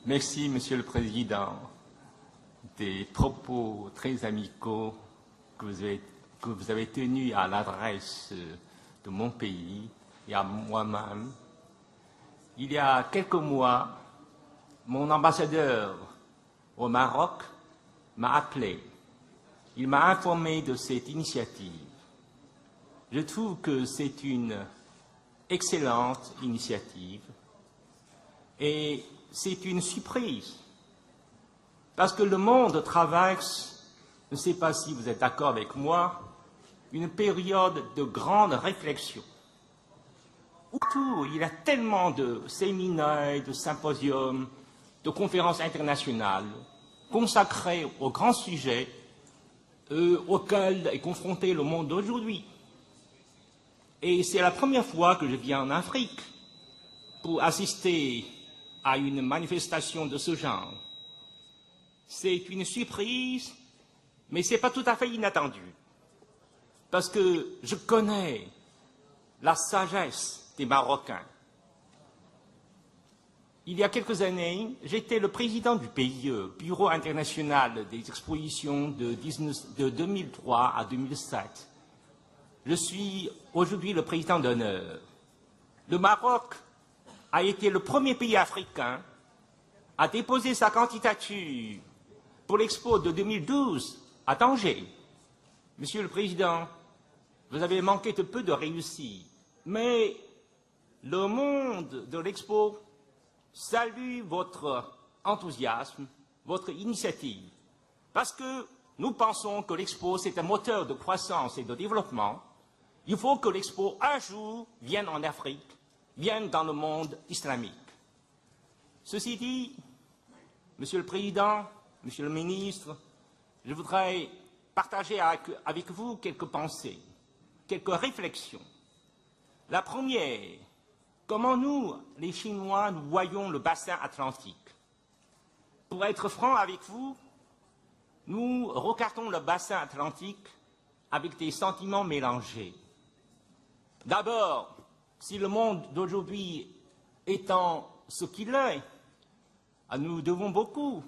Merci, Monsieur le Président, des propos très amicaux que vous avez tenus à l'adresse de mon pays et à moi-même. Il y a quelques mois, mon ambassadeur au Maroc m'a appelé. Il m'a informé de cette initiative. Je trouve que c'est une excellente initiative et c'est une surprise parce que le monde traverse, je ne sais pas si vous êtes d'accord avec moi, une période de grande réflexion. Autour, il y a tellement de séminaires, de symposiums, de conférences internationales consacrées aux grands sujets auxquels est confronté le monde d'aujourd'hui. Et c'est la première fois que je viens en Afrique pour assister à une manifestation de ce genre. C'est une surprise, mais ce n'est pas tout à fait inattendu, parce que je connais la sagesse des Marocains. Il y a quelques années, j'étais le président du BIE, Bureau international des expositions de 2003 à 2007. Je suis aujourd'hui le président d'honneur. Le Maroc a été le premier pays africain à déposer sa candidature pour l'Expo de 2012 à Tanger. Monsieur le Président, vous avez manqué de peu de réussite, mais le monde de l'Expo salue votre enthousiasme, votre initiative, parce que nous pensons que l'Expo, c'est un moteur de croissance et de développement. Il faut que l'Expo, un jour, vienne en Afrique, vienne dans le monde islamique. Ceci dit, Monsieur le Président, Monsieur le Ministre, je voudrais partager avec vous quelques pensées, quelques réflexions. La première, comment nous, les Chinois, nous voyons le bassin atlantique. Pour être franc avec vous, nous regardons le bassin atlantique avec des sentiments mélangés. D'abord, si le monde d'aujourd'hui étant ce qu'il est, nous devons beaucoup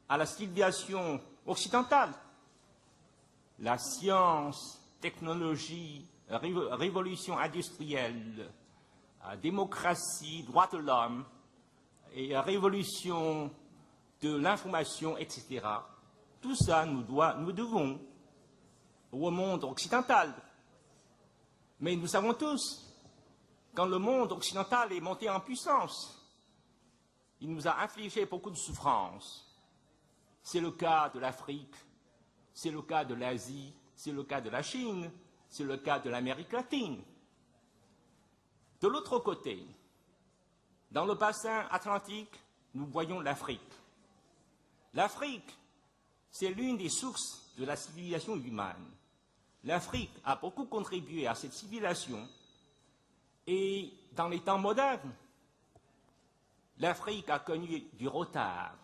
à la civilisation occidentale. La science, technologie, révolution industrielle, démocratie, droits de l'homme, et révolution de l'information, etc. Tout ça, nous devons au monde occidental. Mais nous savons tous, quand le monde occidental est monté en puissance, il nous a infligé beaucoup de souffrances. C'est le cas de l'Afrique, c'est le cas de l'Asie, c'est le cas de la Chine, c'est le cas de l'Amérique latine. De l'autre côté, dans le bassin atlantique, nous voyons l'Afrique. L'Afrique, c'est l'une des sources de la civilisation humaine. L'Afrique a beaucoup contribué à cette civilisation et dans les temps modernes, l'Afrique a connu du retard.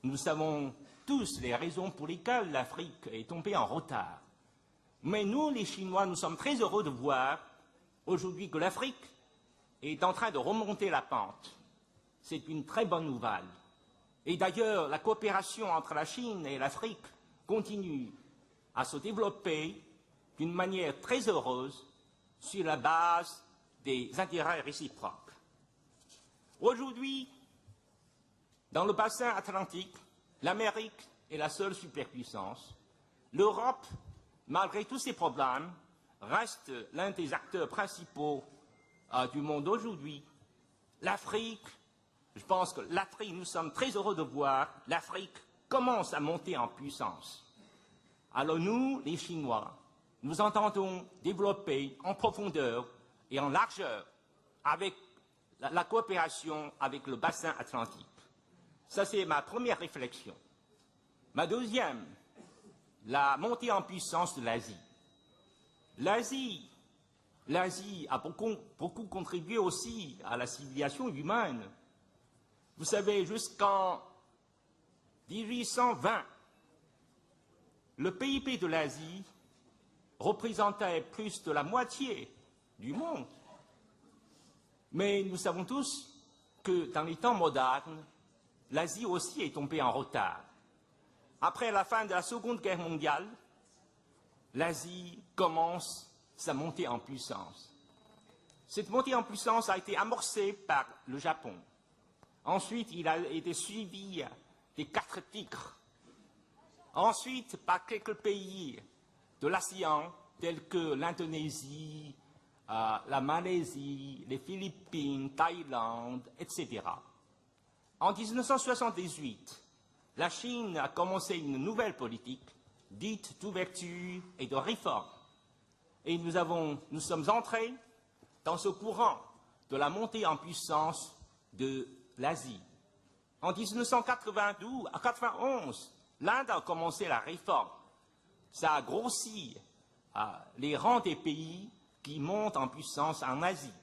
Nous savons tous les raisons pour lesquelles l'Afrique est tombée en retard. Mais nous, les Chinois, nous sommes très heureux de voir aujourd'hui que l'Afrique est en train de remonter la pente. C'est une très bonne nouvelle. Et d'ailleurs, la coopération entre la Chine et l'Afrique continue à se développer d'une manière très heureuse sur la base des intérêts réciproques. Aujourd'hui, dans le bassin atlantique, l'Amérique est la seule superpuissance. L'Europe, malgré tous ses problèmes, reste l'un des acteurs principaux du monde aujourd'hui. L'Afrique, je pense que l'Afrique, nous sommes très heureux de voir, l'Afrique commence à monter en puissance. Alors nous, les Chinois, nous entendons développer en profondeur et en largeur avec la coopération avec le bassin atlantique. Ça, c'est ma première réflexion. Ma deuxième, la montée en puissance de l'Asie. L'Asie a beaucoup contribué aussi à la civilisation humaine. Vous savez, jusqu'en 1820, le PIB de l'Asie représentait plus de la moitié du monde. Mais nous savons tous que dans les temps modernes, l'Asie aussi est tombée en retard. Après la fin de la Seconde Guerre mondiale, l'Asie commence sa montée en puissance. Cette montée en puissance a été amorcée par le Japon. Ensuite, il a été suivi des 4 tigres. Ensuite, par quelques pays de l'ASEAN, tels que l'Indonésie, la Malaisie, les Philippines, Thaïlande, etc. En 1978, la Chine a commencé une nouvelle politique, dite d'ouverture et de réforme. Et nous sommes entrés dans ce courant de la montée en puissance de l'Asie. En 1991, l'Inde a commencé la réforme. Ça a grossi les rangs des pays qui montent en puissance en Asie.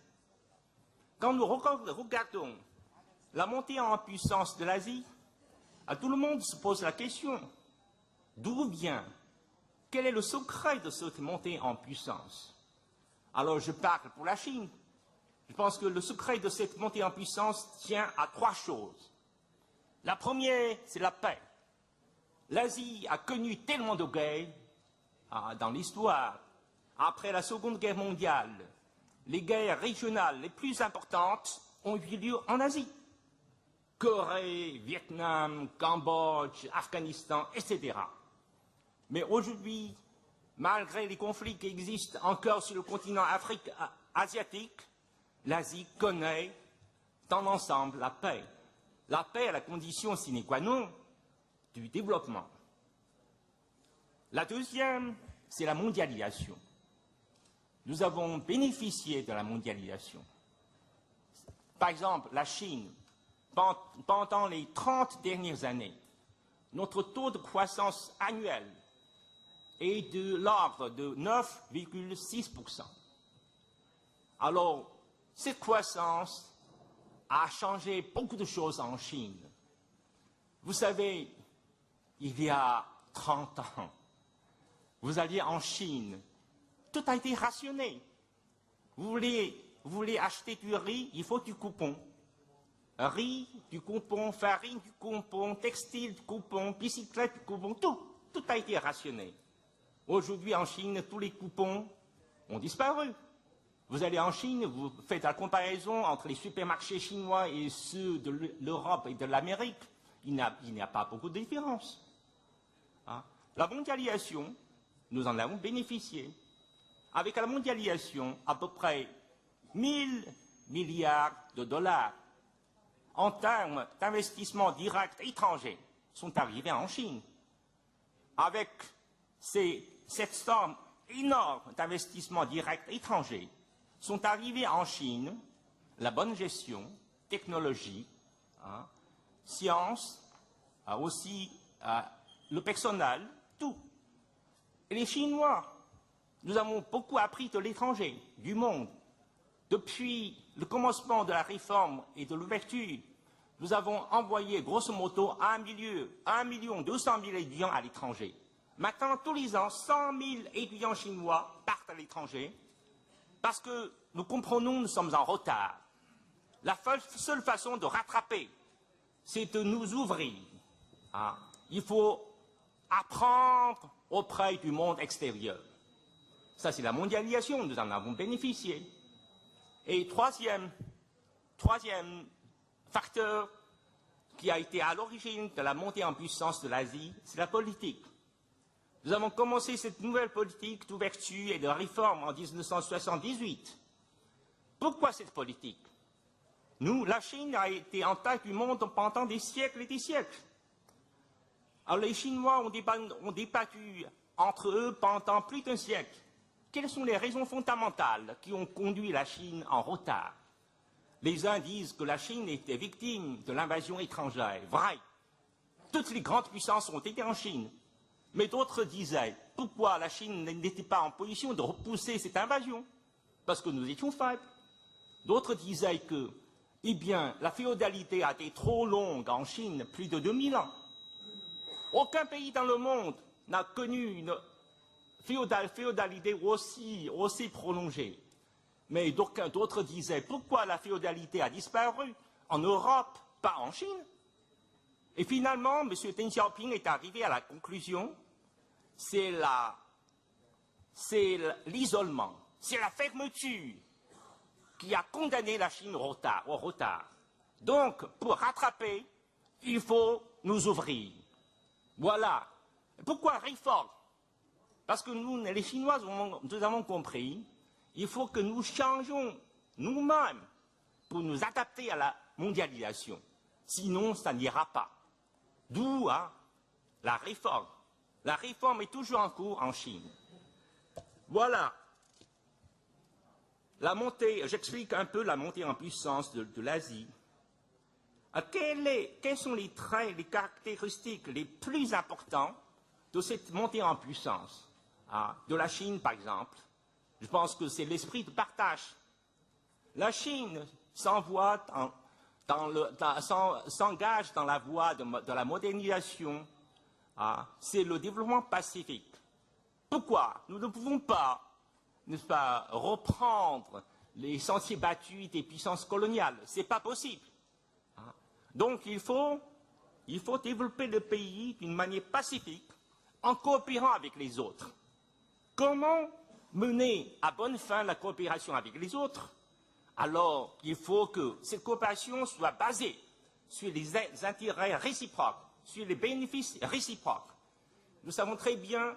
Quand nous regardons la montée en puissance de l'Asie, tout le monde se pose la question, d'où vient? Quel est le secret de cette montée en puissance? Alors je parle pour la Chine. Je pense que le secret de cette montée en puissance tient à 3 choses. La première, c'est la paix. L'Asie a connu tellement de guerres dans l'histoire. Après la Seconde Guerre mondiale, les guerres régionales les plus importantes ont eu lieu en Asie. Corée, Vietnam, Cambodge, Afghanistan, etc. Mais aujourd'hui, malgré les conflits qui existent encore sur le continent asiatique, l'Asie connaît dans l'ensemble la paix. La paix est la condition sine qua non du développement. La deuxième, c'est la mondialisation. Nous avons bénéficié de la mondialisation. Par exemple, la Chine, pendant les 30 dernières années, notre taux de croissance annuel est de l'ordre de 9,6%. Alors, cette croissance a changé beaucoup de choses en Chine. Vous savez, il y a 30 ans, vous alliez en Chine, tout a été rationné. Vous voulez acheter du riz, il faut du coupon. Riz, du coupon, farine, du coupon, textile, du coupon, bicyclette, du coupon, tout a été rationné. Aujourd'hui, en Chine, tous les coupons ont disparu. Vous allez en Chine, vous faites la comparaison entre les supermarchés chinois et ceux de l'Europe et de l'Amérique. Il n'y a pas beaucoup de différence. La mondialisation, nous en avons bénéficié. Avec la mondialisation, à peu près 1000 milliards de dollars en termes d'investissements directs étrangers sont arrivés en Chine. Avec cette somme énorme d'investissements directs étrangers, sont arrivés en Chine la bonne gestion, technologie, science, aussi le personnel, tout. Et les Chinois, nous avons beaucoup appris de l'étranger, du monde. Depuis le commencement de la réforme et de l'ouverture, nous avons envoyé grosso modo 1 200 000 étudiants à l'étranger. Maintenant, tous les ans, 100 000 étudiants chinois partent à l'étranger parce que nous comprenons, nous sommes en retard. La seule façon de rattraper, c'est de nous ouvrir. Il faut apprendre auprès du monde extérieur. Ça, c'est la mondialisation, nous en avons bénéficié. Et troisième facteur qui a été à l'origine de la montée en puissance de l'Asie, c'est la politique. Nous avons commencé cette nouvelle politique d'ouverture et de réforme en 1978. Pourquoi cette politique? Nous, la Chine a été en tête du monde pendant des siècles et des siècles. Alors les Chinois ont débattu entre eux pendant plus d'un siècle. Quelles sont les raisons fondamentales qui ont conduit la Chine en retard? Les uns disent que la Chine était victime de l'invasion étrangère. Vrai. Toutes les grandes puissances ont été en Chine. Mais d'autres disaient, pourquoi la Chine n'était pas en position de repousser cette invasion? Parce que nous étions faibles. D'autres disaient que, eh bien, la féodalité a été trop longue en Chine, plus de 2000 ans. Aucun pays dans le monde n'a connu une féodalité aussi prolongée. Mais d'autres disaient, pourquoi la féodalité a disparu en Europe, pas en Chine? Et finalement, M. Deng Xiaoping est arrivé à la conclusion, c'est l'isolement, c'est la fermeture qui a condamné la Chine au retard. Donc, pour rattraper, il faut nous ouvrir. Voilà. Pourquoi réforme? Parce que nous, les Chinois, nous avons compris, il faut que nous changions nous-mêmes pour nous adapter à la mondialisation. Sinon, ça n'ira pas. D'où la réforme. La réforme est toujours en cours en Chine. Voilà. La montée, j'explique un peu la montée en puissance de l'Asie. Quels sont les traits, les caractéristiques les plus importants de cette montée en puissance de la Chine, par exemple? Je pense que c'est l'esprit de partage. La Chine s'engage dans la voie de la modernisation. C'est le développement pacifique. Pourquoi? Nous ne pouvons pas, n'est-ce pas, reprendre les sentiers battus des puissances coloniales. Ce n'est pas possible. Donc il faut développer le pays d'une manière pacifique, en coopérant avec les autres. Comment mener à bonne fin la coopération avec les autres? Alors, il faut que cette coopération soit basée sur les intérêts réciproques, sur les bénéfices réciproques. Nous savons très bien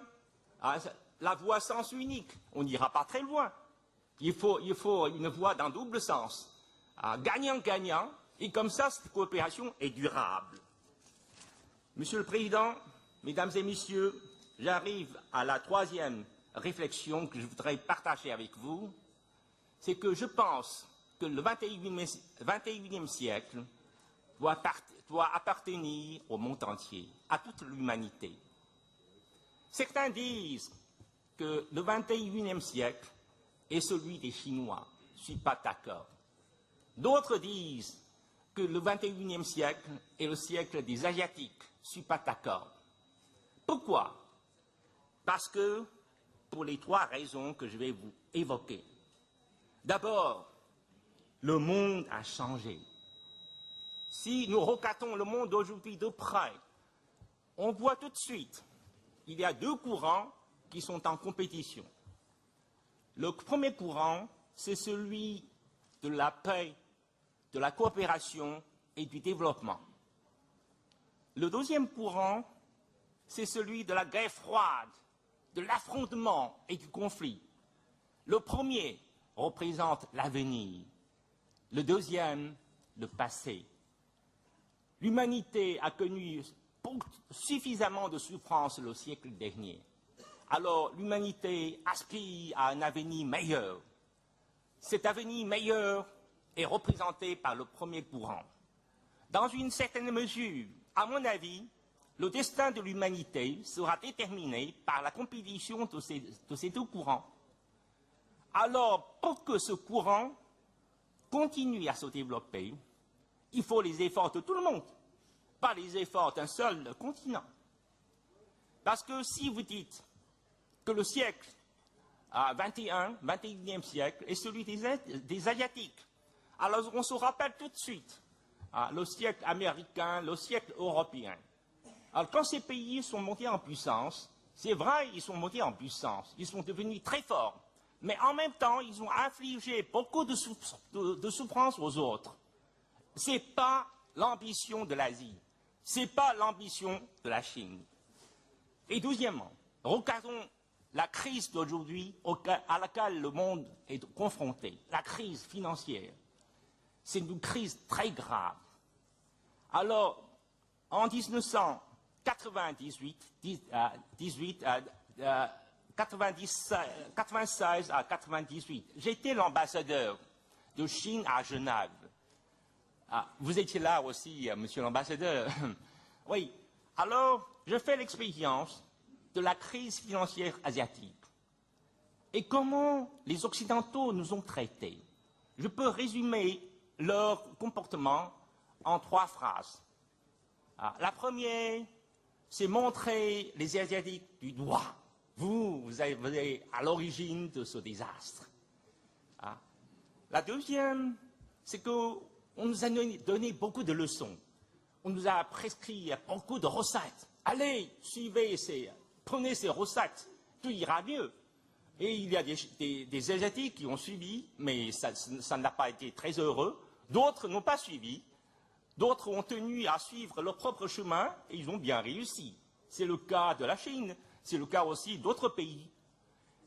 la voie à sens unique. On n'ira pas très loin. Il faut une voie d'un double sens. Gagnant-gagnant, et comme ça, cette coopération est durable. Monsieur le Président, Mesdames et Messieurs, j'arrive à la troisième réflexion que je voudrais partager avec vous. C'est que je pense que le 21e siècle doit appartenir au monde entier, à toute l'humanité. Certains disent que le 21e siècle est celui des Chinois. Je ne suis pas d'accord. D'autres disent que le 21e siècle est le siècle des Asiatiques. Je ne suis pas d'accord. Pourquoi? Parce que, pour les trois raisons que je vais vous évoquer. D'abord, le monde a changé. Si nous regardons le monde d'aujourd'hui de près, on voit tout de suite qu'il y a deux courants qui sont en compétition. Le premier courant, c'est celui de la paix, de la coopération et du développement. Le deuxième courant, c'est celui de la guerre froide, de l'affrontement et du conflit. Le premier représente l'avenir, le deuxième, le passé. L'humanité a connu suffisamment de souffrances le siècle dernier. Alors l'humanité aspire à un avenir meilleur. Cet avenir meilleur est représenté par le premier courant. Dans une certaine mesure, à mon avis, le destin de l'humanité sera déterminé par la compétition de ces deux courants. Alors, pour que ce courant continue à se développer, il faut les efforts de tout le monde, pas les efforts d'un seul continent. Parce que si vous dites que le siècle 21e siècle est celui des Asiatiques, alors on se rappelle tout de suite le siècle américain, le siècle européen. Alors quand ces pays sont montés en puissance, c'est vrai, ils sont montés en puissance, ils sont devenus très forts, mais en même temps, ils ont infligé beaucoup de souffrances aux autres. Ce n'est pas l'ambition de l'Asie, ce n'est pas l'ambition de la Chine. Et deuxièmement, regardons la crise d'aujourd'hui à laquelle le monde est confronté, la crise financière. C'est une crise très grave. Alors, en 96 à 98, j'étais l'ambassadeur de Chine à Genève. Vous étiez là aussi, monsieur l'ambassadeur. Oui. Alors, je fais l'expérience de la crise financière asiatique. Et comment les Occidentaux nous ont traités. Je peux résumer leur comportement en 3 phrases. La première, c'est montrer les Asiatiques du doigt. Vous êtes à l'origine de ce désastre. La deuxième, c'est qu'on nous a donné beaucoup de leçons. on nous a prescrit beaucoup de recettes. Allez, prenez ces recettes, tout ira mieux. Et il y a des Asiatiques qui ont suivi, mais ça n'a pas été très heureux. D'autres n'ont pas suivi. D'autres ont tenu à suivre leur propre chemin et ils ont bien réussi. C'est le cas de la Chine, c'est le cas aussi d'autres pays.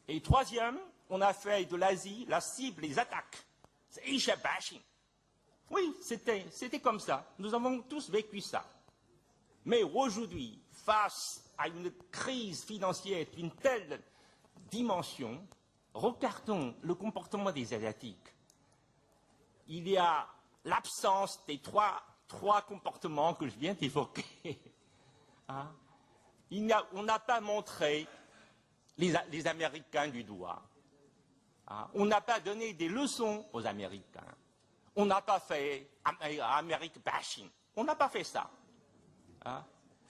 Et troisième, on a fait de l'Asie la cible des attaques. C'est Asia bashing. Oui, c'était comme ça. Nous avons tous vécu ça. Mais aujourd'hui, face à une crise financière d'une telle dimension, regardons le comportement des Asiatiques. Il y a l'absence des trois comportements que je viens d'évoquer. Hein? On n'a pas montré les Américains du doigt. Hein? On n'a pas donné des leçons aux Américains. On n'a pas fait American bashing. On n'a pas fait ça. Hein?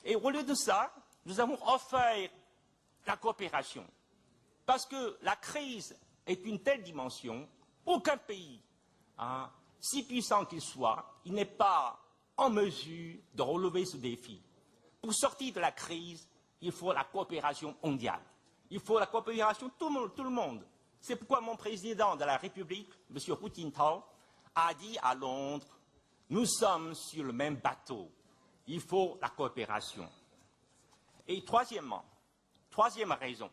Et au lieu de ça, nous avons offert la coopération. Parce que la crise est d'une telle dimension, aucun pays, hein, si puissant qu'il soit, il n'est pas en mesure de relever ce défi. Pour sortir de la crise, il faut la coopération mondiale. Il faut la coopération tout le monde. C'est pourquoi mon président de la République, M. Hu Jintao, a dit à Londres, nous sommes sur le même bateau. Il faut la coopération. Et troisièmement, troisième raison,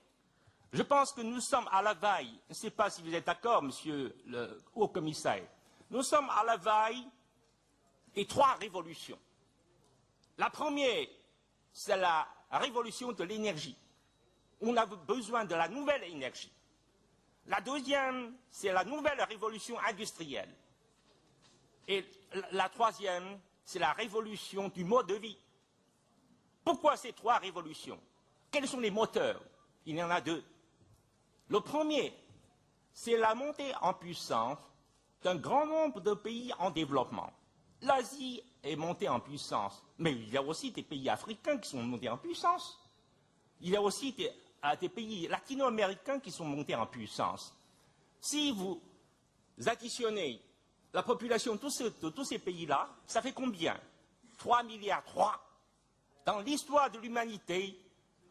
je pense que nous sommes à la veille, je ne sais pas si vous êtes d'accord, monsieur le haut-commissaire, nous sommes à la veille des trois révolutions. La première, c'est la révolution de l'énergie. On a besoin de la nouvelle énergie. La deuxième, c'est la nouvelle révolution industrielle. Et la troisième, c'est la révolution du mode de vie. Pourquoi ces trois révolutions? Quels sont les moteurs? Il y en a deux. Le premier, c'est la montée en puissance d'un grand nombre de pays en développement. L'Asie est montée en puissance, mais il y a aussi des pays africains qui sont montés en puissance. Il y a aussi des pays latino-américains qui sont montés en puissance. Si vous additionnez la population de tous ces pays-là, ça fait combien? 3 milliards 3. Dans l'histoire de l'humanité,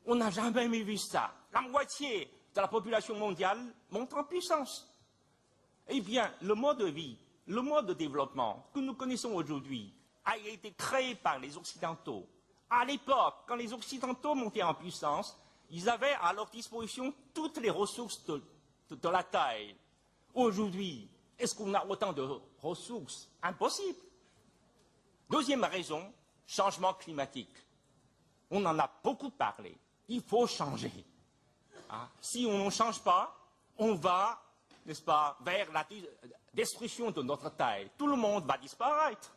on n'a jamais vu ça. La moitié de la population mondiale monte en puissance. Eh bien, le mode de vie, le mode de développement que nous connaissons aujourd'hui a été créé par les Occidentaux. À l'époque, quand les Occidentaux montaient en puissance, ils avaient à leur disposition toutes les ressources de la Terre. Aujourd'hui, est-ce qu'on a autant de ressources? Impossible. Deuxième raison, changement climatique. On en a beaucoup parlé. Il faut changer. Hein? Si on ne change pas, on va, n'est-ce pas, vers la destruction de notre Terre. Tout le monde va disparaître.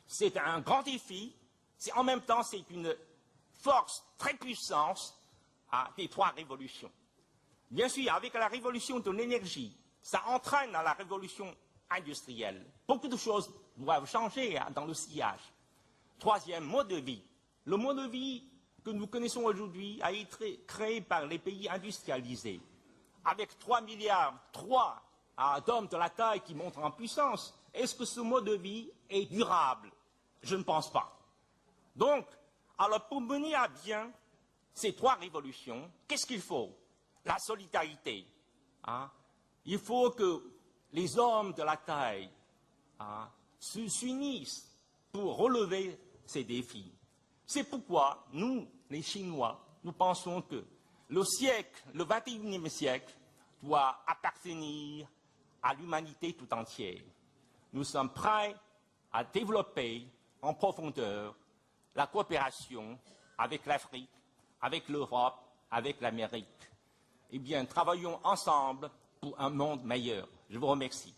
C'est un grand défi. En même temps, c'est une force très puissante des trois révolutions. Bien sûr, avec la révolution de l'énergie, ça entraîne à la révolution industrielle. Beaucoup de choses doivent changer dans le sillage. Troisième, mode de vie. Le mode de vie que nous connaissons aujourd'hui a été créé par les pays industrialisés. Avec 3 milliards d'hommes de la taille qui montent en puissance, est-ce que ce mode de vie est durable? Je ne pense pas. Donc, alors pour mener à bien ces trois révolutions, qu'est-ce qu'il faut? La solidarité. Hein? Il faut que les hommes de la taille s'unissent pour relever ces défis. C'est pourquoi nous, les Chinois, nous pensons que le siècle, le 21e siècle, doit appartenir à l'humanité tout entière. Nous sommes prêts à développer en profondeur la coopération avec l'Afrique, avec l'Europe, avec l'Amérique. Eh bien, travaillons ensemble pour un monde meilleur. Je vous remercie.